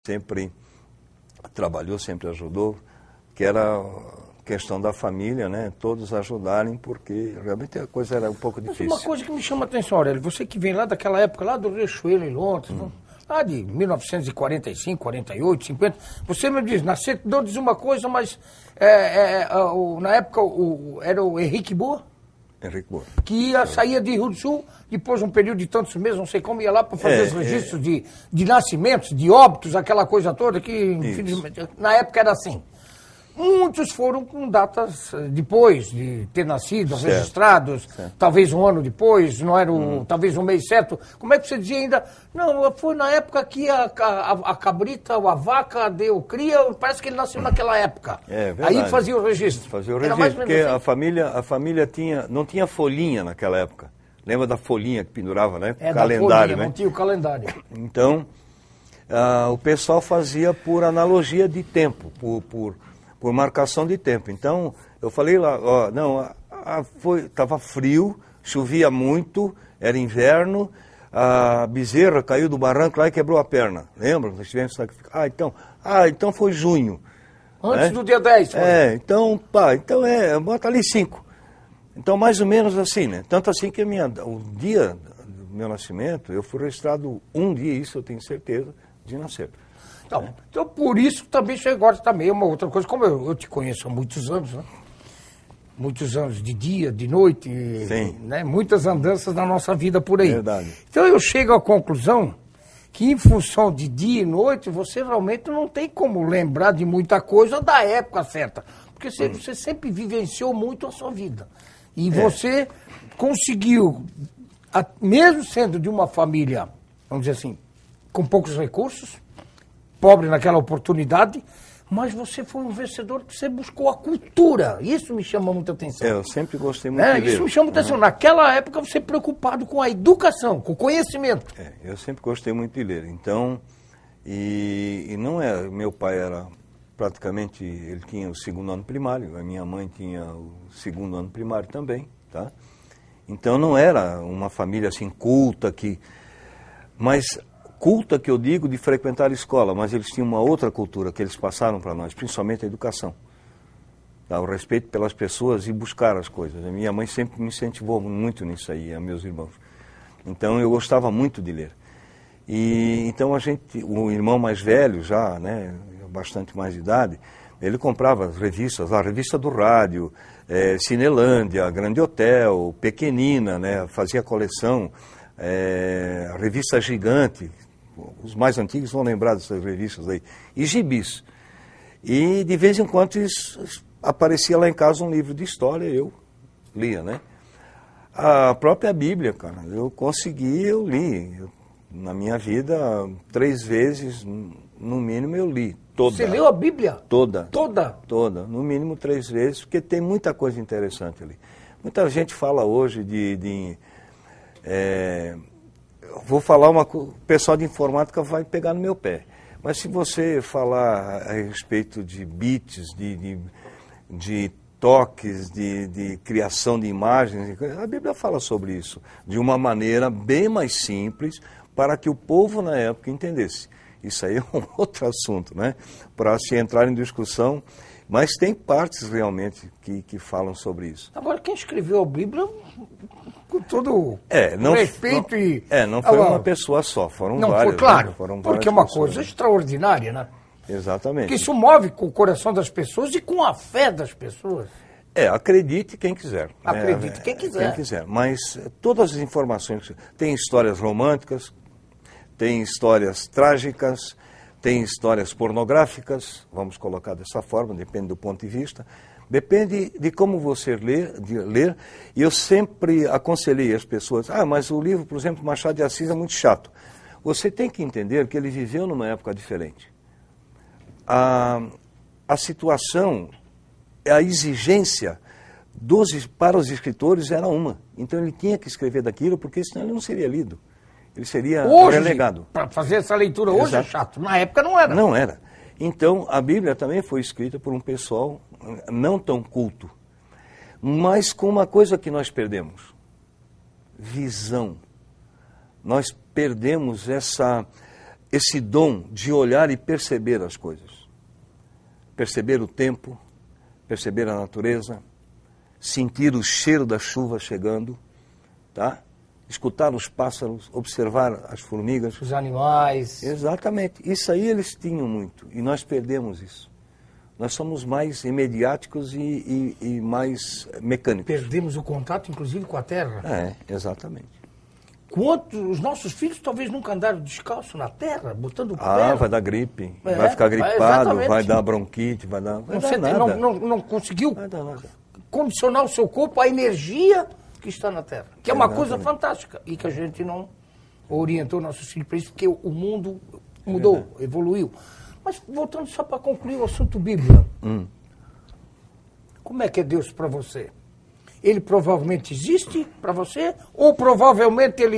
sempre trabalhou, sempre ajudou, que era a questão da família, né? Todos ajudarem, porque realmente a coisa era um pouco difícil. Mas uma coisa que me chama a atenção, Aurélio, você que vem lá daquela época, lá do Riachuelo, em Londres, lá de 1945, 48, 50, você me diz, nasceu, não diz uma coisa, mas na época era o Henrique Boa? Henrique Boa. Que saía de Rio do Sul, depois de um período de tantos meses, não sei como, ia lá para fazer os registros de nascimentos, de óbitos, aquela coisa toda, que infelizmente, na época era assim. Muitos foram com datas depois de ter nascido, registrados, talvez um ano depois, não era talvez um mês certo. Como é que você dizia ainda? Não, foi na época que a cabrita ou a vaca deu cria, parece que ele nasceu naquela época. É verdade. Aí fazia o registro. Fazia o registro, porque assim. a família não tinha folhinha naquela época. Lembra da folhinha que pendurava, né? Calendário, da folhinha, né? Não tinha o calendário. Então, o pessoal fazia por analogia de tempo, por marcação de tempo. Então, eu falei lá, estava frio, chovia muito, era inverno, a bezerra caiu do barranco lá e quebrou a perna. Lembra? Nós tivemos então foi junho. Antes do dia 10. Então bota ali 5. Então, mais ou menos assim, né? Tanto assim que o dia do meu nascimento, eu fui registrado um dia, isso eu tenho certeza, de nascer. Então, por isso também você gosta também, é uma outra coisa, como eu te conheço há muitos anos, né? Muitos anos de dia, de noite, né? Muitas andanças na nossa vida por aí. Verdade. Então eu chego à conclusão que em função de dia e noite, você realmente não tem como lembrar de muita coisa da época certa, porque você sempre vivenciou muito a sua vida. E você conseguiu, mesmo sendo de uma família, vamos dizer assim, com poucos recursos, pobre naquela oportunidade, mas você foi um vencedor que você buscou a cultura. Isso me chama muita atenção. Eu sempre gostei muito de ler. Isso me chama muita atenção. Naquela época você preocupado com a educação, com o conhecimento. Eu sempre gostei muito de ler. Então, e não é, meu pai era praticamente, ele tinha o 2º ano primário, a minha mãe tinha o 2º ano primário também, tá? Então não era uma família assim culta mas culta que eu digo de frequentar a escola, mas eles tinham uma outra cultura que eles passaram para nós, principalmente a educação. Tá? O respeito pelas pessoas e buscar as coisas. A minha mãe sempre me incentivou muito nisso aí, a meus irmãos. Então eu gostava muito de ler. E então o irmão mais velho já, né, bastante mais de idade, ele comprava as revistas, a revista do rádio, Cinelândia, Grande Hotel, Pequenina, né, fazia coleção, a revista Gigante. Os mais antigos vão lembrar dessas revistas aí. E gibis. E de vez em quando aparecia lá em casa um livro de história, eu lia, né? A própria Bíblia, cara, eu li. Na minha vida, 3 vezes, no mínimo, eu li. Toda. Você leu a Bíblia? Toda. Toda? Toda. No mínimo 3 vezes, porque tem muita coisa interessante ali. Muita gente fala hoje vou falar o pessoal de informática vai pegar no meu pé. Mas se você falar a respeito de bits, de toques, de criação de imagens, a Bíblia fala sobre isso de uma maneira bem mais simples para que o povo na época entendesse. Isso aí é um outro assunto, né? Para se entrar em discussão, mas tem partes realmente que falam sobre isso. Agora, quem escreveu a Bíblia, com todo respeito não foi uma pessoa só, foram várias. Foi, claro, né? Foram porque é uma coisa extraordinária, né? Exatamente. Porque isso move com o coração das pessoas e com a fé das pessoas. Acredite quem quiser. Acredite quem quiser. Quem quiser, mas todas as informações, tem histórias românticas, tem histórias trágicas, tem histórias pornográficas, vamos colocar dessa forma, depende do ponto de vista, depende de como você ler, e eu sempre aconselhei as pessoas, mas o livro, por exemplo, Machado de Assis é muito chato. Você tem que entender que ele viveu numa época diferente. A situação, a exigência para os escritores era uma, então ele tinha que escrever daquilo, porque senão ele não seria lido. Ele seria relegado. Para fazer essa leitura hoje é chato. Na época não era. Não era. Então, a Bíblia também foi escrita por um pessoal não tão culto, mas com uma coisa que nós perdemos: visão. Nós perdemos esse dom de olhar e perceber as coisas. Perceber o tempo, perceber a natureza, sentir o cheiro da chuva chegando, tá? Escutar os pássaros, observar as formigas. Os animais. Exatamente. Isso aí eles tinham muito e nós perdemos isso. Nós somos mais imediáticos e mais mecânicos. Perdemos o contato, inclusive, com a terra. Exatamente. Os nossos filhos talvez nunca andaram descalço na terra, botando o pé. Vai dar gripe, vai ficar gripado, vai dar bronquite, vai dar nada. Não conseguiu Vai dar nada. condicionar o seu corpo à energia que está na terra. Que é uma Exatamente. coisa fantástica. E que a gente não orientou nossos filhos para isso, porque o mundo mudou, evoluiu. Mas voltando só para concluir o assunto Bíblia. Como é que é Deus para você? Ele provavelmente existe para você? Ou provavelmente ele